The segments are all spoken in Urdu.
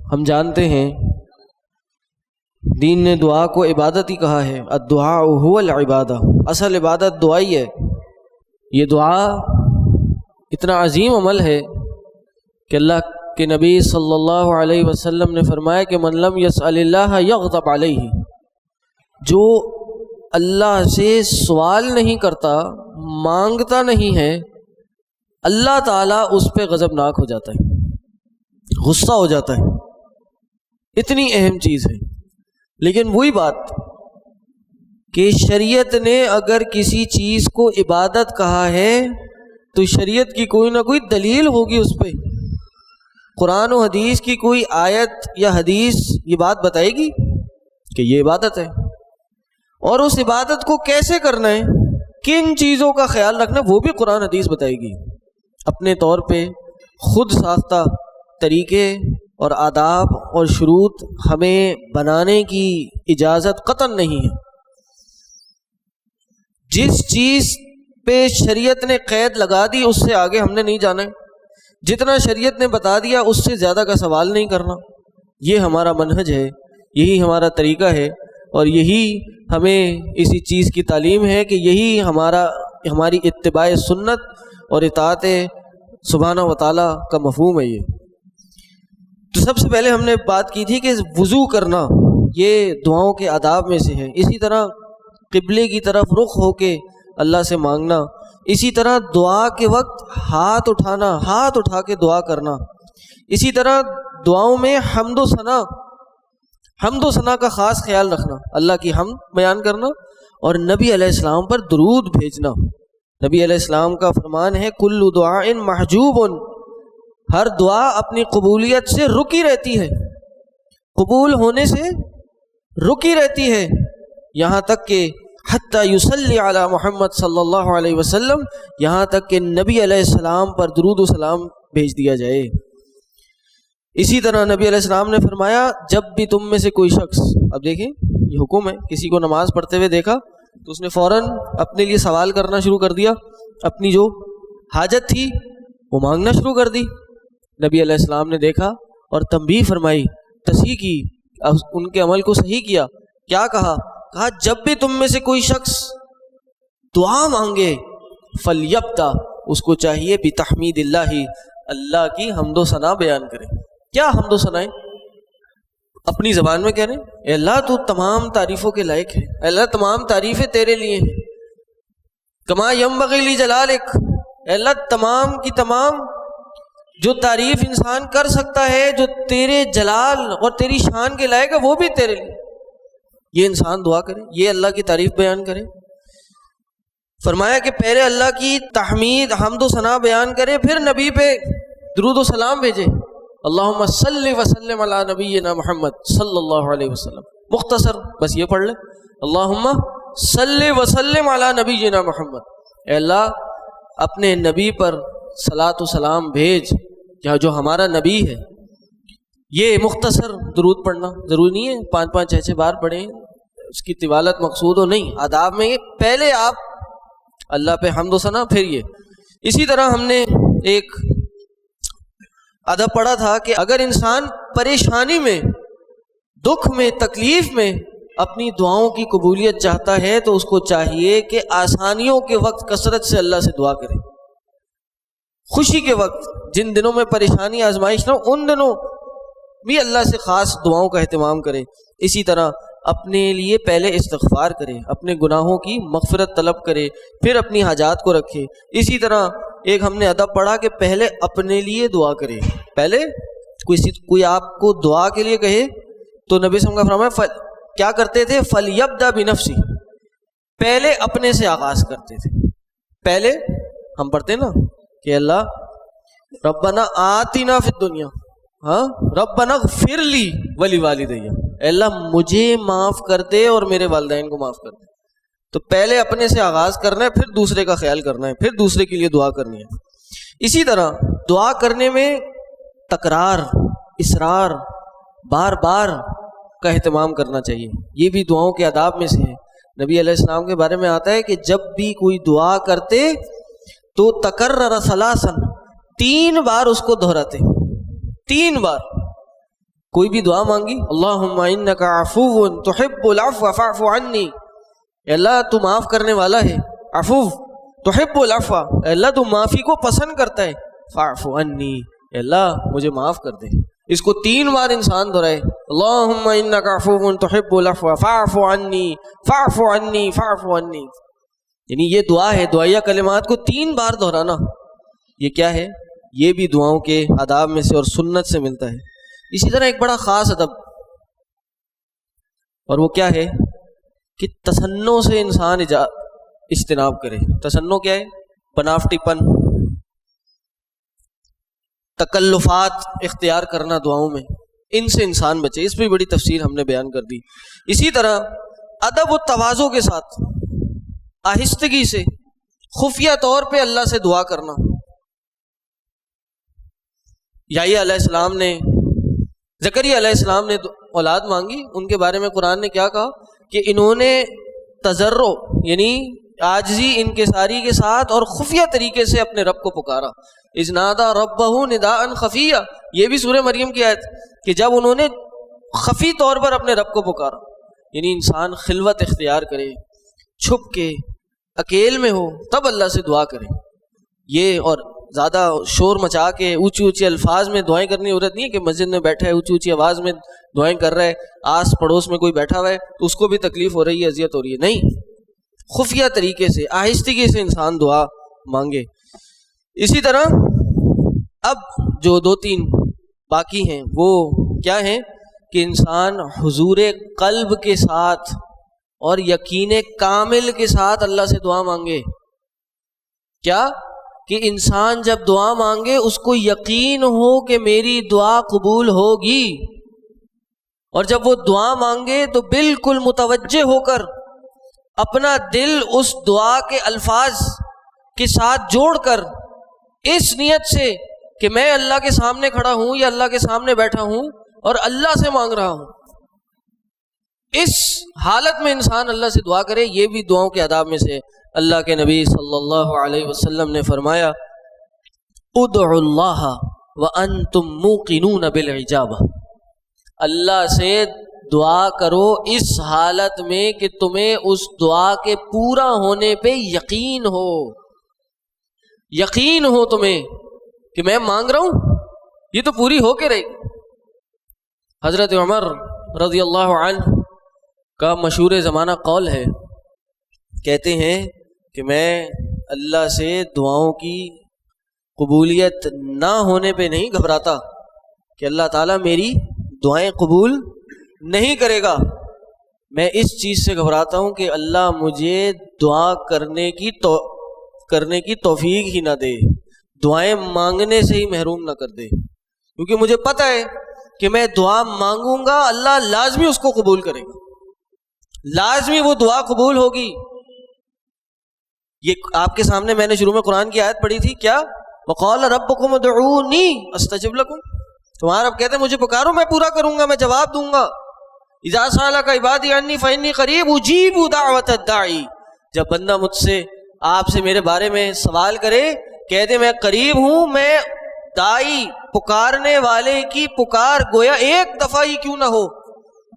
ہم جانتے ہیں دین نے دعا کو عبادت ہی کہا ہے، الدعاء هو العبادہ، اصل عبادت دعا ہی ہے۔ یہ دعا اتنا عظیم عمل ہے کہ اللہ کے نبی صلی اللہ علیہ وسلم نے فرمایا کہ من لم یسأل اللہ یغضب علیہ، جو اللہ سے سوال نہیں کرتا، مانگتا نہیں ہے، اللہ تعالیٰ اس پہ غضبناک ہو جاتا ہے، غصہ ہو جاتا ہے۔ اتنی اہم چیز ہے۔ لیکن وہی بات کہ شریعت نے اگر کسی چیز کو عبادت کہا ہے تو شریعت کی کوئی نہ کوئی دلیل ہوگی اس پہ، قرآن و حدیث کی کوئی آیت یا حدیث یہ بات بتائے گی کہ یہ عبادت ہے، اور اس عبادت کو کیسے کرنا ہے، کن چیزوں کا خیال رکھنا ہے، وہ بھی قرآن حدیث بتائے گی۔ اپنے طور پہ خود ساختہ طریقے اور آداب اور شروط ہمیں بنانے کی اجازت قطعاً نہیں ہے۔ جس چیز پہ شریعت نے قید لگا دی اس سے آگے ہم نے نہیں جانا ہے، جتنا شریعت نے بتا دیا اس سے زیادہ کا سوال نہیں کرنا۔ یہ ہمارا منہج ہے، یہی ہمارا طریقہ ہے، اور یہی ہمیں اسی چیز کی تعلیم ہے کہ یہی ہماری اتباع سنت اور اطاعت سبحانہ و تعالیٰ کا مفہوم ہے۔ یہ تو سب سے پہلے ہم نے بات کی تھی کہ وضو کرنا یہ دعاؤں کے آداب میں سے ہے، اسی طرح قبلے کی طرف رخ ہو کے اللہ سے مانگنا، اسی طرح دعا کے وقت ہاتھ اٹھانا، ہاتھ اٹھا کے دعا کرنا، اسی طرح دعاؤں میں حمد و ثنا کا خاص خیال رکھنا، اللہ کی حمد بیان کرنا اور نبی علیہ السلام پر درود بھیجنا۔ نبی علیہ السلام کا فرمان ہے کل دعاء محجوب، ہر دعا اپنی قبولیت سے رکی رہتی ہے، قبول ہونے سے رکی رہتی ہے، یہاں تک کہ حتی یصلی علی محمد صلی اللہ علیہ وسلم، یہاں تک کہ نبی علیہ السلام پر درود و سلام بھیج دیا جائے۔ اسی طرح نبی علیہ السلام نے فرمایا جب بھی تم میں سے کوئی شخص، اب دیکھیں یہ حکم ہے، کسی کو نماز پڑھتے ہوئے دیکھا تو اس نے فوراً اپنے لیے سوال کرنا شروع کر دیا، اپنی جو حاجت تھی وہ مانگنا شروع کر دی۔ نبی علیہ السلام نے دیکھا اور تنبیہ فرمائی، تصحیح کی، ان کے عمل کو صحیح کیا۔ کیا کہا جب بھی تم میں سے کوئی شخص دعا مانگے فلیبدا، اس کو چاہیے بتحمید اللہ، اللہ کی حمد و ثنا بیان کرے۔ کیا حمد و ثنا ہے؟ اپنی زبان میں کہہ رہے ہیں اے اللہ تو تمام تعریفوں کے لائق ہے، اے اللہ تمام تعریفیں تیرے لیے ہیں، کما ینبغی لجلالک، اے اللہ تمام کی تمام جو تعریف انسان کر سکتا ہے، جو تیرے جلال اور تیری شان کے لائق ہے، وہ بھی تیرے لیے۔ یہ انسان دعا کرے، یہ اللہ کی تعریف بیان کرے۔ فرمایا کہ پہلے اللہ کی تحمید حمد و ثنا بیان کرے، پھر نبی پہ درود و سلام بھیجے۔ اللہم صلی وسلم علی نبینا محمد صلی اللہ علیہ وسلم، مختصر بس یہ پڑھ لیں، اللہم صلی وسلم علی نبینا محمد، اے اللہ اپنے نبی پر صلاۃ و سلام بھیج، جو ہمارا نبی ہے۔ یہ مختصر درود پڑھنا ضروری نہیں ہے 5-5 6-6 بار پڑھیں، اس کی طوالت مقصود ہو نہیں، آداب میں یہ پہلے آپ اللہ پہ حمد و ثنا، پھر یہ۔ اسی طرح ہم نے ایک ادب پڑھا تھا کہ اگر انسان پریشانی میں، دکھ میں، تکلیف میں اپنی دعاؤں کی قبولیت چاہتا ہے تو اس کو چاہیے کہ آسانیوں کے وقت کثرت سے اللہ سے دعا کرے، خوشی کے وقت، جن دنوں میں پریشانی آزمائش نہ ہو ان دنوں بھی اللہ سے خاص دعاؤں کا اہتمام کرے۔ اسی طرح اپنے لیے پہلے استغفار کرے، اپنے گناہوں کی مغفرت طلب کرے، پھر اپنی حاجات کو رکھے۔ اسی طرح ایک ہم نے ادب پڑھا کہ پہلے اپنے لیے دعا کرے، پہلے کوئی آپ کو دعا کے لیے کہے تو نبی صلی اللہ علیہ وسلم کا فرمان کیا کرتے تھے، فلیبدا بنفسی، پہلے اپنے سے آغاز کرتے تھے۔ پہلے ہم پڑھتے نا کہ اللہ ربنا آتنا فی الدنیا، ربنا اغفر لی ولی والدی، اے اللہ مجھے معاف کر دے اور میرے والدین کو معاف کر دے۔ تو پہلے اپنے سے آغاز کرنا ہے، پھر دوسرے کا خیال کرنا ہے، پھر دوسرے کے لیے دعا کرنی ہے۔ اسی طرح دعا کرنے میں تکرار، اصرار، بار بار کا اہتمام کرنا چاہیے، یہ بھی دعاؤں کے آداب میں سے ہے۔ نبی علیہ السلام کے بارے میں آتا ہے کہ جب بھی کوئی دعا کرتے تو تکرر ثلاثا، 3 بار اس کو دہراتے، 3 بار۔ کوئی بھی دعا مانگی، اللہم انک عفو تحب العفو فاعف عنی، اے اللہ تو معاف کرنے والا ہے، عفو تحب العفو، اے اللہ تو معافی کو پسند کرتا ہے، فاعف عنی، اے اللہ مجھے معاف کر دے۔ اس کو 3 بار انسان دہرائے، اللہم انک عفو تحب العفو فاعف عنی فاعف عنی فاعف عنی، یعنی یہ دعا ہے، دعائیہ کلمات کو 3 بار دہرانا۔ یہ کیا ہے؟ یہ بھی دعاؤں کے آداب میں سے اور سنت سے ملتا ہے۔ اسی طرح ایک بڑا خاص ادب، اور وہ کیا ہے کہ تصنع سے انسان اجتناب کرے۔ تصنع کیا ہے؟ بناوٹی پن، تکلفات اختیار کرنا دعاؤں میں، ان سے انسان بچے۔ اس پہ بڑی تفصیل ہم نے بیان کر دی۔ اسی طرح ادب و تواضع کے ساتھ آہستگی سے خفیہ طور پہ اللہ سے دعا کرنا۔ یحییٰ علیہ السلام نے، زکریا علیہ السلام نے اولاد مانگی، ان کے بارے میں قرآن نے کیا کہا کہ انہوں نے تضرع یعنی عاجزی انکساری کے ساتھ اور خفیہ طریقے سے اپنے رب کو پکارا۔ اذ نادى ربہ نداء خفیا، یہ بھی سورہ مریم کی آیت کہ جب انہوں نے خفی طور پر اپنے رب کو پکارا، یعنی انسان خلوت اختیار کرے، چھپ کے اکیل میں ہو، تب اللہ سے دعا کرے۔ یہ اور زیادہ شور مچا کے اونچی اونچی الفاظ میں دعائیں کرنے کی ضرورت نہیں ہے کہ مسجد میں بیٹھا ہے اونچی اونچی آواز میں دعائیں کر رہا ہے، آس پڑوس میں کوئی بیٹھا ہوا ہے تو اس کو بھی تکلیف ہو رہی ہے، اذیت ہو رہی ہے، نہیں، خفیہ طریقے سے آہستگی سے انسان دعا مانگے۔ اسی طرح اب جو 2-3 باقی ہیں وہ کیا ہیں کہ انسان حضور قلب کے ساتھ اور یقین کامل کے ساتھ اللہ سے دعا مانگے۔ کیا کہ انسان جب دعا مانگے اس کو یقین ہو کہ میری دعا قبول ہوگی، اور جب وہ دعا مانگے تو بالکل متوجہ ہو کر اپنا دل اس دعا کے الفاظ کے ساتھ جوڑ کر اس نیت سے کہ میں اللہ کے سامنے کھڑا ہوں یا اللہ کے سامنے بیٹھا ہوں اور اللہ سے مانگ رہا ہوں، اس حالت میں انسان اللہ سے دعا کرے۔ یہ بھی دعاؤں کے آداب میں سے۔ اللہ کے نبی صلی اللہ علیہ وسلم نے فرمایا ادعوا اللہ وانتم موقنون بالاجابہ، اللہ سے دعا کرو اس حالت میں کہ تمہیں اس دعا کے پورا ہونے پہ یقین ہو، یقین ہو تمہیں کہ میں مانگ رہا ہوں یہ تو پوری ہو کے رہے گی۔ حضرت عمر رضی اللہ عنہ کا مشہور زمانہ قول ہے، کہتے ہیں کہ میں اللہ سے دعاؤں کی قبولیت نہ ہونے پہ نہیں گھبراتا کہ اللہ تعالیٰ میری دعائیں قبول نہیں کرے گا، میں اس چیز سے گھبراتا ہوں کہ اللہ مجھے دعا کرنے کی توفیق ہی نہ دے، دعائیں مانگنے سے ہی محروم نہ کر دے، کیونکہ مجھے پتہ ہے کہ میں دعا مانگوں گا اللہ لازمی اس کو قبول کرے گا، لازمی وہ دعا قبول ہوگی۔ یہ آپ کے سامنے میں نے شروع میں قرآن کی آیت پڑھی تھی، کیا وقال ربکم ادعونی استجب لکم، تمہارا رب کہتے ہیں مجھے پکارو میں پورا کروں گا، میں جواب دوں گا۔ اذا سألک عبادی عنی فإنی قریب اجیب دعوت الداعی، جب بندہ مجھ سے آپ سے میرے بارے میں سوال کرے کہہ دے میں قریب ہوں، میں دائی پکارنے والے کی پکار گویا ایک دفعہ ہی کیوں نہ ہو،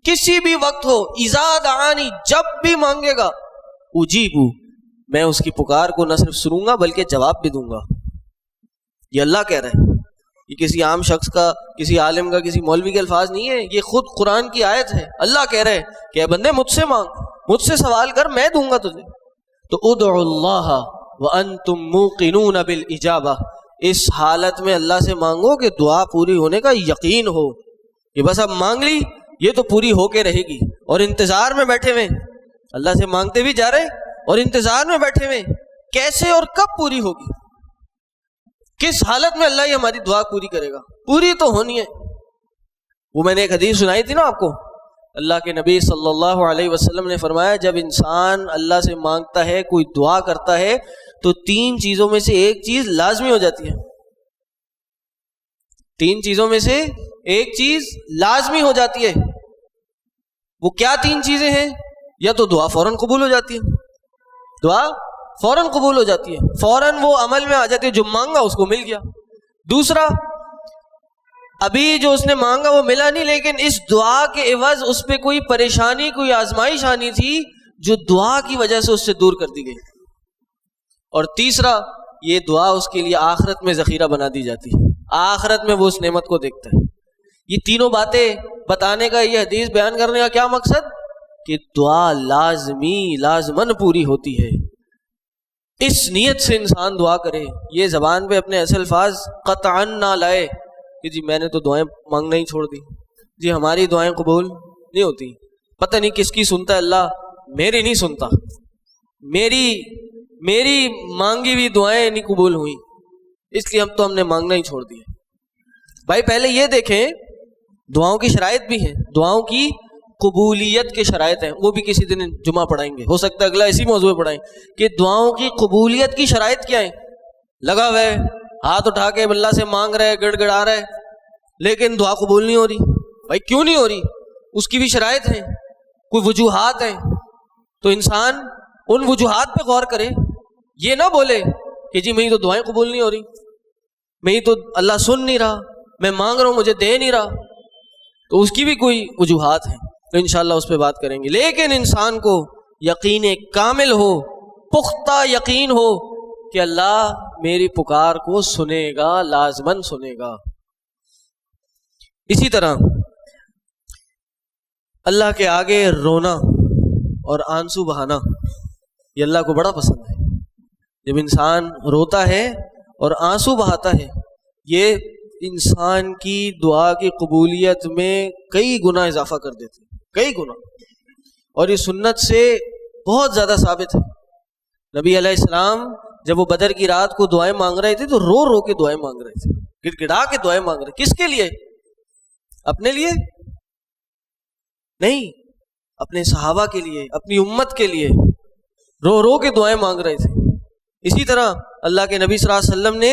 کسی بھی وقت ہو، اذا دعانی جب بھی مانگے گا، اجیبو میں اس کی پکار کو نہ صرف سنوں گا بلکہ جواب بھی دوں گا۔ یہ اللہ کہہ رہا ہے، یہ کسی عام شخص کا، کسی عالم کا، کسی مولوی کے الفاظ نہیں ہے، یہ خود قرآن کی آیت ہے۔ اللہ کہہ رہے کہ اے بندے مجھ سے مانگ، مجھ سے سوال کر، میں دوں گا تجھے۔ تو ادعوا اللہ وانتم موقنون بالاجابہ، اس حالت میں اللہ سے مانگو کہ دعا پوری ہونے کا یقین ہو، کہ بس اب مانگ لی یہ تو پوری ہو کے رہے گی، اور انتظار میں بیٹھے ہوئے اللہ سے مانگتے بھی جا رہے اور انتظار میں بیٹھے ہوئے کیسے اور کب پوری ہوگی، کس حالت میں اللہ یہ ہماری دعا پوری کرے گا، پوری تو ہونی ہے۔ وہ میں نے ایک حدیث سنائی تھی نا آپ کو، اللہ کے نبی صلی اللہ علیہ وسلم نے فرمایا جب انسان اللہ سے مانگتا ہے، کوئی دعا کرتا ہے تو 3 چیزوں میں سے ایک چیز لازمی ہو جاتی ہے، 3 چیزوں میں سے ایک چیز لازمی ہو جاتی ہے۔ وہ کیا 3 چیزیں ہیں؟ یا تو دعا فوراً قبول ہو جاتی ہے، دعا فوراً قبول ہو جاتی ہے، فوراً وہ عمل میں آ جاتی ہے، جو مانگا اس کو مل گیا۔ دوسرا، ابھی جو اس نے مانگا وہ ملا نہیں، لیکن اس دعا کے عوض اس پہ کوئی پریشانی، کوئی آزمائش آنی تھی جو دعا کی وجہ سے اس سے دور کر دی گئی۔ اور تیسرا، یہ دعا اس کے لیے آخرت میں ذخیرہ بنا دی جاتی ہے، آخرت میں وہ اس نعمت کو دیکھتا ہے۔ یہ تینوں باتیں بتانے کا، یہ حدیث بیان کرنے کا کیا مقصد؟ کہ دعا لازماً پوری ہوتی ہے۔ اس نیت سے انسان دعا کرے، یہ زبان پہ اپنے ایسے الفاظ قطعاً نہ لائے کہ جی میں نے تو دعائیں مانگنا ہی چھوڑ دی، جی ہماری دعائیں قبول نہیں ہوتی، پتہ نہیں کس کی سنتا ہے اللہ، میری نہیں سنتا، میری مانگی ہوئی دعائیں نہیں قبول ہوئیں، اس لیے ہم نے مانگنا ہی چھوڑ دیا۔ بھائی پہلے یہ دیکھیں، دعاؤں کی شرائط بھی ہیں، دعاؤں کی قبولیت کے شرائط ہیں، وہ بھی کسی دن جمعہ پڑھائیں گے، ہو سکتا ہے اگلا اسی موضوع پہ پڑھائیں کہ دعاؤں کی قبولیت کی شرائط کیا ہیں۔ لگا ہوا ہے ہاتھ اٹھا کے اللہ سے مانگ رہے، گڑ گڑا رہے، لیکن دعا قبول نہیں ہو رہی۔ بھائی کیوں نہیں ہو رہی؟ اس کی بھی شرائط ہیں، کوئی وجوہات ہیں، تو انسان ان وجوہات پہ غور کرے، یہ نہ بولے کہ جی میری تو دعائیں قبول نہیں ہو رہی، میری تو اللہ سن نہیں رہا، میں مانگ رہا ہوں مجھے دے نہیں رہا، تو اس کی بھی کوئی وجوہات ہیں، تو انشاءاللہ اس پہ بات کریں گے۔ لیکن انسان کو یقین کامل ہو، پختہ یقین ہو کہ اللہ میری پکار کو سنے گا، لازماً سنے گا۔ اسی طرح اللہ کے آگے رونا اور آنسو بہانا، یہ اللہ کو بڑا پسند ہے۔ جب انسان روتا ہے اور آنسو بہاتا ہے، یہ انسان کی دعا کی قبولیت میں کئی گنا اضافہ کر دیتے ہیں، کئی گنا، اور یہ سنت سے بہت زیادہ ثابت ہے۔ نبی علیہ السلام جب وہ بدر کی رات کو دعائیں مانگ رہے تھے تو رو رو کے دعائیں مانگ رہے تھے، گڑ گڑا کے دعائیں مانگ رہے۔ کس کے لیے؟ اپنے لیے نہیں، اپنے صحابہ کے لیے، اپنی امت کے لیے رو رو کے دعائیں مانگ رہے تھے۔ اسی طرح اللہ کے نبی صلی اللہ علیہ وسلم نے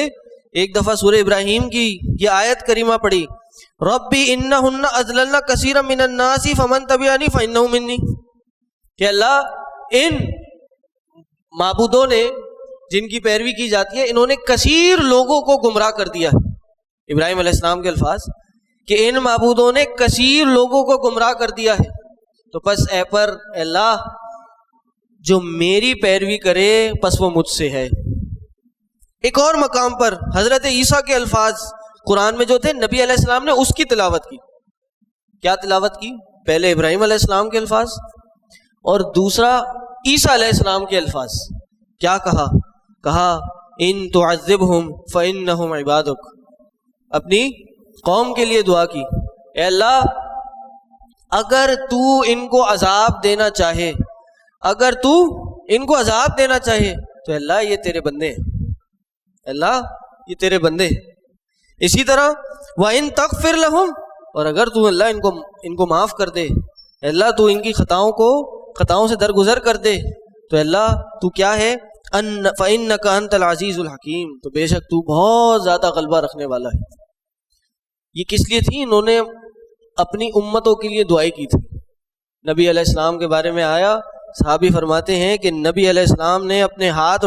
ایک دفعہ سورہ ابراہیم کی یہ آیت کریمہ پڑھی، ربی انہن اضللن کثیرا من الناس فمن تبعنی فانہ منی، کہ اللہ ان معبودوں نے جن کی پیروی کی جاتی ہے، انہوں نے کثیر لوگوں کو گمراہ کر دیا۔ ابراہیم علیہ السلام کے الفاظ کہ ان معبودوں نے کثیر لوگوں کو گمراہ کر دیا ہے، تو پس اے پر اللہ جو میری پیروی کرے پس وہ مجھ سے ہے۔ ایک اور مقام پر حضرت عیسیٰ کے الفاظ قرآن میں جو تھے، نبی علیہ السلام نے اس کی تلاوت کی۔ کیا تلاوت کی؟ پہلے ابراہیم علیہ السلام کے الفاظ اور دوسرا عیسیٰ علیہ السلام کے الفاظ۔ کیا کہا ان تعذبہم فانہم عبادک، اپنی قوم کے لیے دعا کی، اے اللہ اگر تو ان کو عذاب دینا چاہے، اگر تو ان کو عذاب دینا چاہے تو اللہ یہ تیرے بندے ہیں، اللہ یہ تیرے بندے ہیں۔ اسی طرح وَإِن تَغْفِرْ لَهُمْ، اور اگر تو اللہ ان کو معاف کر دے، اللہ تو ان کی خطاؤں سے درگزر کر دے، تو اللہ تو کیا ہے، فَإِنَّكَ أَنْتَ الْعَزِيزُ الْحَكِيمُ، تو بے شک تو بہت زیادہ غلبہ رکھنے والا ہے۔ یہ کس لیے تھی؟ انہوں نے اپنی امتوں کے لیے دعائیں کی تھی۔ نبی علیہ السلام کے بارے میں آیا، صحابی فرماتے ہیں کہ نبی علیہ السلام نے اپنے ہاتھ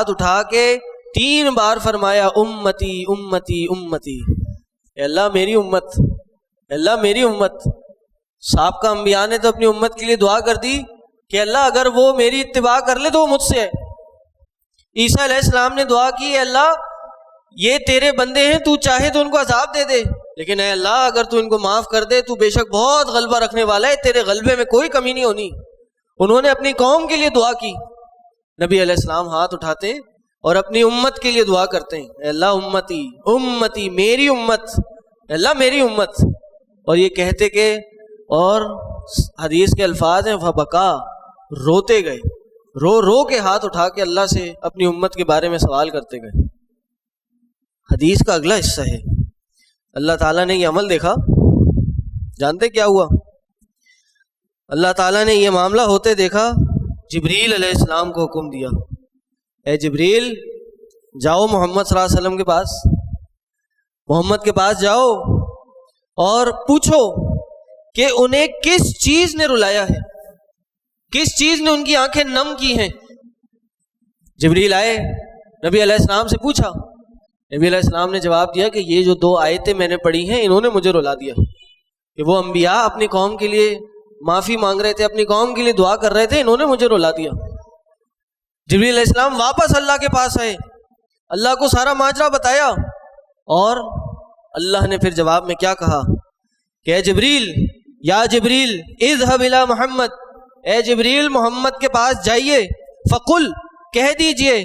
اٹھا کے 3 بار فرمایا امتی امتی امتی، اے اللہ میری امت، اے اللہ میری امت۔ سابقہ انبیاء نے تو اپنی امت کے لیے دعا کر دی کہ اللہ اگر وہ میری اتباع کر لے تو وہ مجھ سے ہے۔ عیسیٰ علیہ السلام نے دعا کی، اے اللہ یہ تیرے بندے ہیں، تو چاہے تو ان کو عذاب دے دے، لیکن اے اللہ اگر تو ان کو معاف کر دے تو بے شک بہت غلبہ رکھنے والا ہے، تیرے غلبے میں کوئی کمی نہیں ہونی۔ انہوں نے اپنی قوم کے لیے دعا کی۔ نبی علیہ السلام ہاتھ اٹھاتے اور اپنی امت کے لیے دعا کرتے ہیں، اے اللہ امتی امتی، میری امت، اے اللہ میری امت، اور یہ کہتے کہ، اور حدیث کے الفاظ ہیں فبکا، روتے گئے، رو کے ہاتھ اٹھا کے اللہ سے اپنی امت کے بارے میں سوال کرتے گئے۔ حدیث کا اگلا حصہ ہے، اللہ تعالیٰ نے یہ عمل دیکھا، جانتے کیا ہوا؟ اللہ تعالیٰ نے یہ معاملہ ہوتے دیکھا، جبریل علیہ السلام کو حکم دیا، اے جبریل جاؤ محمد صلی اللہ علیہ وسلم کے پاس، محمد کے پاس جاؤ اور پوچھو کہ انہیں کس چیز نے رلایا ہے، کس چیز نے ان کی آنکھیں نم کی ہیں۔ جبریل آئے، نبی علیہ السلام سے پوچھا، نبی علیہ السلام نے جواب دیا کہ یہ جو 2 آیتیں میں نے پڑھی ہیں انہوں نے مجھے رلا دیا کہ وہ انبیاء اپنی قوم کے لیے معافی مانگ رہے تھے، اپنی قوم کے لیے دعا کر رہے تھے، انہوں نے مجھے رلا دیا۔ جبریل علیہ السلام واپس اللہ کے پاس آئے، اللہ کو سارا ماجرا بتایا، اور اللہ نے پھر جواب میں کیا کہا کہ اے جبریل، یا جبریل اذهب الى محمد، اے جبریل محمد کے پاس جائیے، فقل، کہہ دیجئے،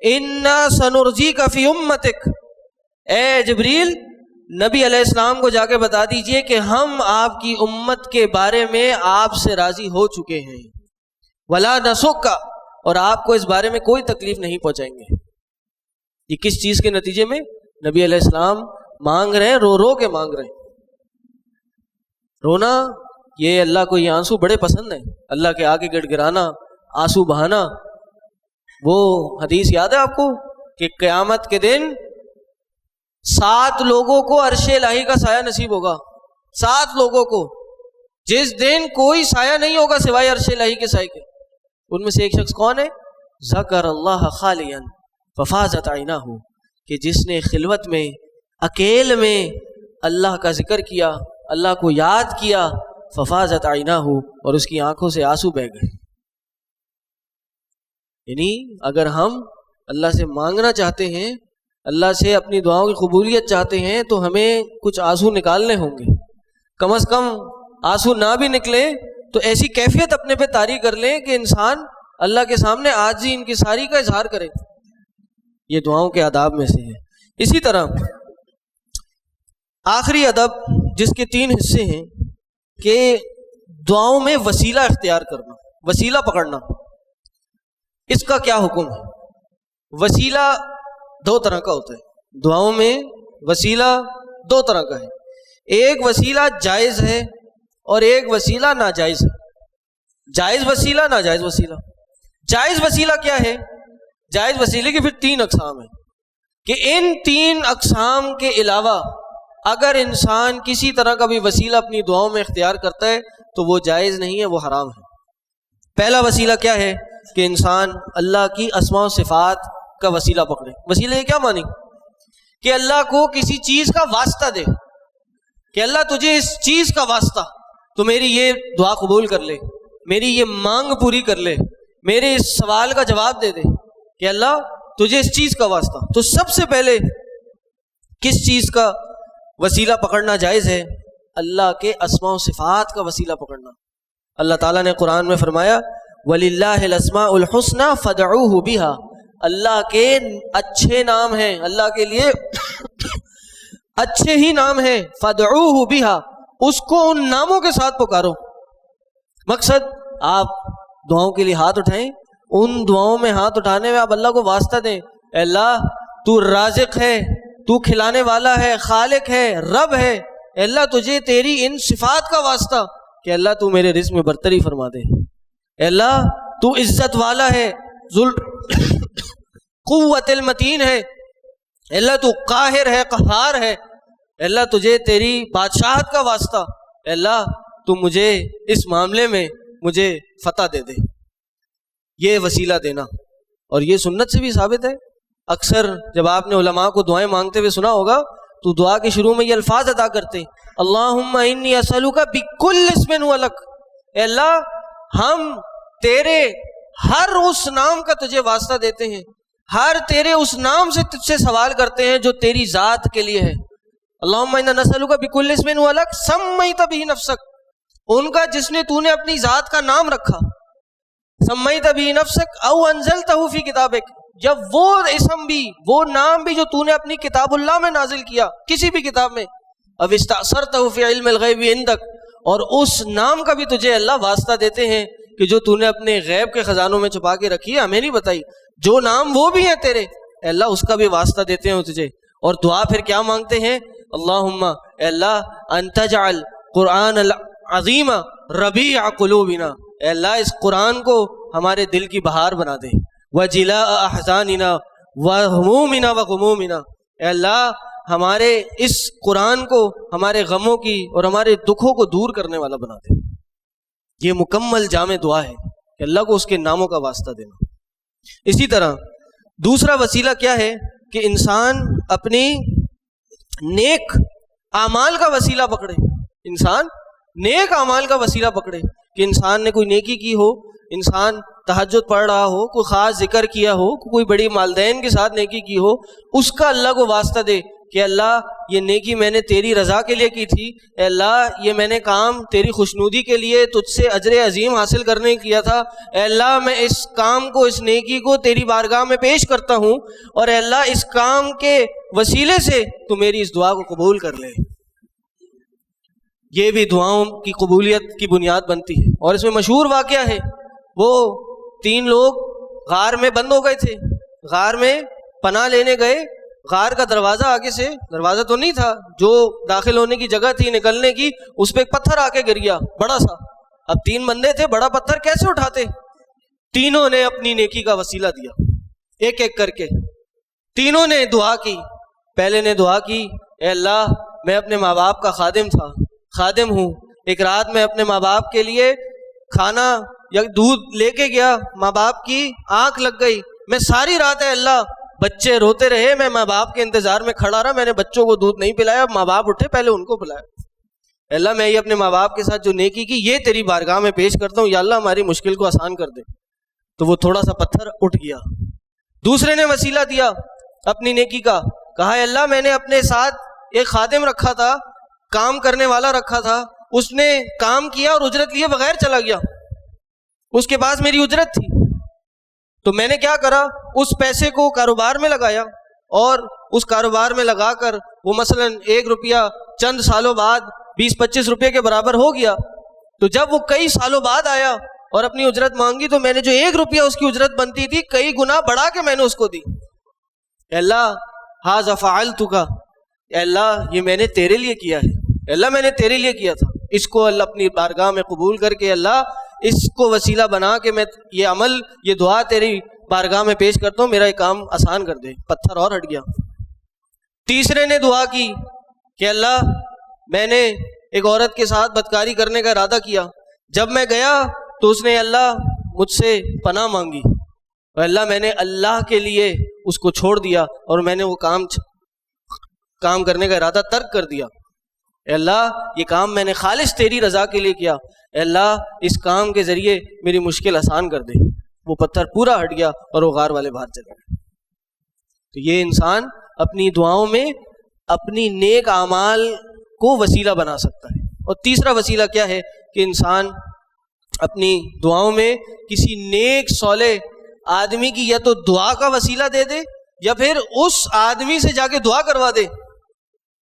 انا سنرجیک فی امتک، اے جبریل نبی علیہ السلام کو جا کے بتا دیجئے کہ ہم آپ کی امت کے بارے میں آپ سے راضی ہو چکے ہیں، ولا نسک، اور آپ کو اس بارے میں کوئی تکلیف نہیں پہنچائیں گے۔ یہ کس چیز کے نتیجے میں؟ نبی علیہ السلام مانگ رہے ہیں، رو رو کے مانگ رہے ہیں۔ رونا، یہ اللہ کو یہ آنسو بڑے پسند ہیں، اللہ کے آگے گڑ گرانا، آنسو بہانا۔ وہ حدیث یاد ہے آپ کو کہ قیامت کے دن 7 لوگوں کو عرش الہی کا سایہ نصیب ہوگا، 7 لوگوں کو، جس دن کوئی سایہ نہیں ہوگا سوائے عرش الہی کے سائے کے۔ ان میں سے ایک شخص کون ہے؟ ذکر اللہ خالیا ففاضت عیناہ، کہ جس نے خلوت میں، اکیل میں اللہ کا ذکر کیا، اللہ کو یاد کیا، ففاضت عیناہ، اور اس کی آنکھوں سے آنسو بہہ گئے۔ یعنی اگر ہم اللہ سے مانگنا چاہتے ہیں، اللہ سے اپنی دعاؤں کی قبولیت چاہتے ہیں، تو ہمیں کچھ آنسو نکالنے ہوں گے۔ کم از کم آنسو نہ بھی نکلے تو ایسی کیفیت اپنے پہ طاری کر لیں کہ انسان اللہ کے سامنے عاجزی انکساری کا اظہار کرے۔ یہ دعاؤں کے آداب میں سے ہے۔ اسی طرح آخری ادب جس کے 3 حصے ہیں کہ دعاؤں میں وسیلہ اختیار کرنا، وسیلہ پکڑنا، اس کا کیا حکم ہے؟ وسیلہ 2 طرح کا ہوتا ہے دعاؤں میں، وسیلہ 2 طرح کا ہے۔ ایک وسیلہ جائز ہے اور ایک وسیلہ ناجائز ہے۔ جائز وسیلہ، ناجائز وسیلہ۔ جائز وسیلہ کیا ہے؟ جائز وسیلے کی پھر 3 اقسام ہیں کہ ان 3 اقسام کے علاوہ اگر انسان کسی طرح کا بھی وسیلہ اپنی دعاؤں میں اختیار کرتا ہے تو وہ جائز نہیں ہے، وہ حرام ہے۔ پہلا وسیلہ کیا ہے کہ انسان اللہ کی اسماء و صفات کا وسیلہ پکڑے۔ وسیلہ یہ کیا مانی؟ کہ اللہ کو کسی چیز کا واسطہ دے، کہ اللہ تجھے اس چیز کا واسطہ، تو میری یہ دعا قبول کر لے، میری یہ مانگ پوری کر لے، میرے اس سوال کا جواب دے دے، کہ اللہ تجھے اس چیز کا واسطہ۔ تو سب سے پہلے کس چیز کا وسیلہ پکڑنا جائز ہے؟ اللہ کے اسماء و صفات کا وسیلہ پکڑنا۔ اللہ تعالیٰ نے قرآن میں فرمایا وَلِلَّهِ الْأَسْمَاءُ الْحُسْنَى فَادْعُوهُ بِهَا، اللہ کے اچھے نام ہیں، اللہ کے لیے اچھے ہی نام ہیں، فَادْعُوهُ بِهَا، اس کو ان ناموں کے ساتھ پکارو۔ مقصد آپ دعاؤں کے لیے ہاتھ اٹھائیں، ان دعاؤں میں ہاتھ اٹھانے میں آپ اللہ کو واسطہ دیں، اے اللہ تو رازق ہے، تو کھلانے والا ہے، خالق ہے، رب ہے، اے اللہ تجھے تیری ان صفات کا واسطہ کہ اللہ تو میرے رزق میں برتری فرما دے، اے اللہ تو عزت والا ہے، ذل قوت المتین ہے، اے اللہ تو قاہر ہے، قہار ہے، اے اللہ تجھے تیری بادشاہت کا واسطہ، اے اللہ تو مجھے اس معاملے میں مجھے فتح دے دے۔ یہ وسیلہ دینا، اور یہ سنت سے بھی ثابت ہے۔ اکثر جب آپ نے علماء کو دعائیں مانگتے ہوئے سنا ہوگا تو دعا کے شروع میں یہ الفاظ ادا کرتے ہیں، اللہم انی اسألک بکل اسم ہو لک، اے اللہ ہم تیرے ہر اس نام کا تجھے واسطہ دیتے ہیں، ہر تیرے اس نام سے تجھ سے سوال کرتے ہیں جو تیری ذات کے لیے ہے۔ اللہم انا نسألک بکل اسم ہو لک سمیت بہ نفسک، ان کا جس نے تو نے اپنی ذات کا نام رکھا، سمیت بہ نفسک او انزلتہ فی کتابک، جب وہ اسم بھی، وہ نام بھی جو تو نے اپنی کتاب اللہ میں نازل کیا، کسی بھی کتاب میں، اب استأثرتہ فی علم الغیب عندک، اور اس نام کا بھی تجھے اللہ واسطہ دیتے ہیں کہ جو تو نے اپنے غیب کے خزانوں میں چھپا کے رکھی ہے، ہمیں نہیں بتائی، جو نام وہ بھی ہیں تیرے، اے اللہ اس کا بھی واسطہ دیتے ہیں تجھے۔ اور دعا پھر کیا مانگتے ہیں؟ اللہم، اے اللہ ان تجعل قرآن العظیم ربیع قلوبنا، اے اللہ اس قرآن کو ہمارے دل کی بہار بنا دے، وجلاء احزاننا وہمومنا وغمومنا، اے اللہ ہمارے اس قرآن کو ہمارے غموں کی اور ہمارے دکھوں کو دور کرنے والا بنا دے۔ یہ مکمل جامع دعا ہے کہ اللہ کو اس کے ناموں کا واسطہ دینا۔ اسی طرح دوسرا وسیلہ کیا ہے کہ انسان اپنی نیک اعمال کا وسیلہ پکڑے، انسان نیک اعمال کا وسیلہ پکڑے، کہ انسان نے کوئی نیکی کی ہو، انسان تہجد پڑھ رہا ہو، کوئی خاص ذکر کیا ہو، کوئی بڑی والدین کے ساتھ نیکی کی ہو، اس کا اللہ کو واسطہ دے کہ اللہ یہ نیکی میں نے تیری رضا کے لیے کی تھی، اے اللہ یہ میں نے کام تیری خوشنودی کے لیے تجھ سے اجر عظیم حاصل کرنے کیا تھا، اے اللہ میں اس کام کو، اس نیکی کو تیری بارگاہ میں پیش کرتا ہوں، اور اے اللہ اس کام کے وسیلے سے تو میری اس دعا کو قبول کر لے۔ یہ بھی دعاؤں کی قبولیت کی بنیاد بنتی ہے۔ اور اس میں مشہور واقعہ ہے، وہ 3 لوگ غار میں بند ہو گئے تھے، غار میں پناہ لینے گئے، غار کا دروازہ آگے سے، دروازہ تو نہیں تھا، جو داخل ہونے کی جگہ تھی نکلنے کی، اس پہ ایک پتھر آ کے گر گیا بڑا سا۔ اب 3 بندے تھے، بڑا پتھر کیسے اٹھاتے؟ تینوں نے اپنی نیکی کا وسیلہ دیا، ایک ایک کر کے تینوں نے دعا کی۔ پہلے نے دعا کی، اے اللہ میں اپنے ماں باپ کا خادم ہوں، ایک رات میں اپنے ماں باپ کے لیے کھانا یا دودھ لے کے گیا، ماں باپ کی آنکھ لگ گئی، میں ساری رات ہے اللہ بچے روتے رہے، میں ماں باپ کے انتظار میں کھڑا رہا، میں نے بچوں کو دودھ نہیں پلایا، ماں باپ اٹھے پہلے ان کو پلایا۔ اللہ میں یہ اپنے ماں باپ کے ساتھ جو نیکی کی یہ تیری بارگاہ میں پیش کرتا ہوں، یا اللہ ہماری مشکل کو آسان کر دے۔ تو وہ تھوڑا سا پتھر اٹھ گیا۔ دوسرے نے وسیلہ دیا اپنی نیکی کا، کہا اے اللہ میں نے اپنے ساتھ ایک خادم رکھا تھا، کام کرنے والا رکھا تھا، اس نے کام کیا اور اجرت لیے بغیر چلا گیا، اس کے پاس میری اجرت تھی، تو میں نے کیا کرا، اس پیسے کو کاروبار میں لگایا، اور اس کاروبار میں لگا کر وہ مثلا 1 روپیہ چند سالوں بعد 20-25 روپے کے برابر ہو گیا۔ تو جب وہ کئی سالوں بعد آیا اور اپنی اجرت مانگی، تو میں نے جو 1 روپیہ اس کی اجرت بنتی تھی کئی گنا بڑھا کے میں نے اس کو دی۔ اے اللہ ھذا فعلتک، اے اللہ یہ میں نے تیرے لیے کیا ہے، اے اللہ میں نے تیرے لیے کیا تھا، اس کو اللہ اپنی بارگاہ میں قبول کر کے اللہ اس کو وسیلہ بنا کے میں یہ عمل، یہ دعا تیری بارگاہ میں پیش کرتا ہوں، میرا یہ کام آسان کر دے۔ پتھر اور ہٹ گیا۔ تیسرے نے دعا کی کہ اللہ میں نے ایک عورت کے ساتھ بدکاری کرنے کا ارادہ کیا، جب میں گیا تو اس نے اللہ مجھ سے پناہ مانگی، اور اللہ میں نے اللہ کے لیے اس کو چھوڑ دیا، اور میں نے وہ کام کرنے کا ارادہ ترک کر دیا۔ اے اللہ یہ کام میں نے خالص تیری رضا کے لیے کیا، اے اللہ اس کام کے ذریعے میری مشکل آسان کر دے۔ وہ پتھر پورا ہٹ گیا اور وہ غار والے باہر چلے گئے۔ تو یہ انسان اپنی دعاؤں میں اپنی نیک اعمال کو وسیلہ بنا سکتا ہے۔ اور تیسرا وسیلہ کیا ہے کہ انسان اپنی دعاؤں میں کسی نیک صالح آدمی کی یا تو دعا کا وسیلہ دے دے، یا پھر اس آدمی سے جا کے دعا کروا دے۔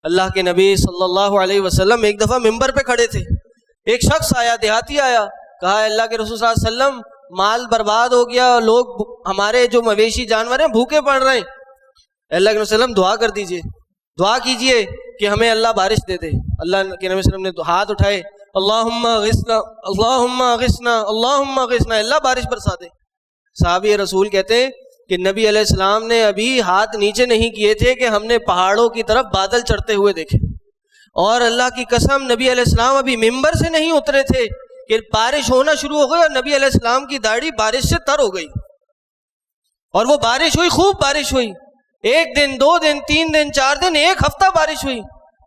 اللہ کے نبی صلی اللہ علیہ وسلم ایک دفعہ ممبر پہ کھڑے تھے، ایک شخص آیا، دیہاتی آیا، کہا اللہ کے رسول صلی اللہ علیہ وسلم مال برباد ہو گیا، لوگ ہمارے جو مویشی جانور ہیں بھوکے پڑ رہے ہیں، اللہ کے رسول صلی اللہ علیہ وسلم دعا کر دیجئے، دعا کیجئے کہ ہمیں اللہ بارش دے دے۔ اللہ کے نبی صلی اللہ علیہ وسلم نے ہاتھ اٹھائے، اللہم اغثنا اللہم اغثنا اللہم اغثنا، اللہ بارش برسا دے۔ صحابی رسول کہتے ہیں کہ نبی علیہ السلام نے ابھی ہاتھ نیچے نہیں کیے تھے کہ ہم نے پہاڑوں کی طرف بادل چڑھتے ہوئے دیکھے، اور اللہ کی قسم نبی علیہ السلام ابھی ممبر سے نہیں اترے تھے کہ بارش ہونا شروع ہو گئی، اور نبی علیہ السلام کی داڑھی بارش سے تر ہو گئی، اور وہ بارش ہوئی، خوب بارش ہوئی، 1 دن 2 دن 3 دن 4 دن 1 ہفتہ بارش ہوئی،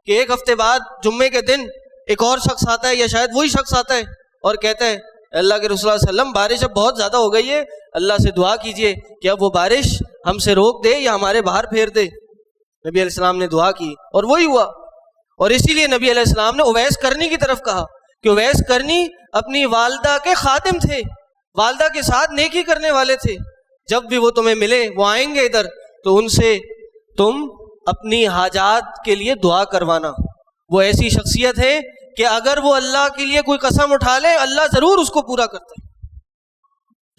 کہ 1 ہفتے بعد جمعے کے دن ایک اور شخص آتا ہے، یا شاید وہی شخص آتا ہے اور کہتا ہے اللہ کے رسول صلی اللہ علیہ وسلم بارش اب بہت زیادہ ہو گئی ہے، اللہ سے دعا کیجئے کہ اب وہ بارش ہم سے روک دے یا ہمارے باہر پھیر دے۔ نبی علیہ السلام نے دعا کی اور وہی ہوا۔ اور اسی لیے نبی علیہ السلام نے اویس کرنی کی طرف کہا کہ اویس کرنی اپنی والدہ کے خادم تھے، والدہ کے ساتھ نیکی کرنے والے تھے، جب بھی وہ تمہیں ملے، وہ آئیں گے ادھر، تو ان سے تم اپنی حاجات کے لیے دعا کروانا۔ وہ ایسی شخصیت ہے کہ اگر وہ اللہ کے لیے کوئی قسم اٹھا لے اللہ ضرور اس کو پورا کرتا ہے۔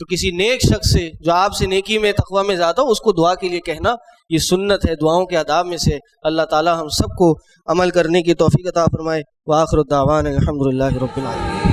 تو کسی نیک شخص سے جو آپ سے نیکی میں تقوی میں زیادہ ہو، اس کو دعا کے لیے کہنا یہ سنت ہے، دعاؤں کے آداب میں سے۔ اللہ تعالی ہم سب کو عمل کرنے کی توفیق عطا فرمائے۔ وآخر الدعوانا الحمدللہ رب العالمین۔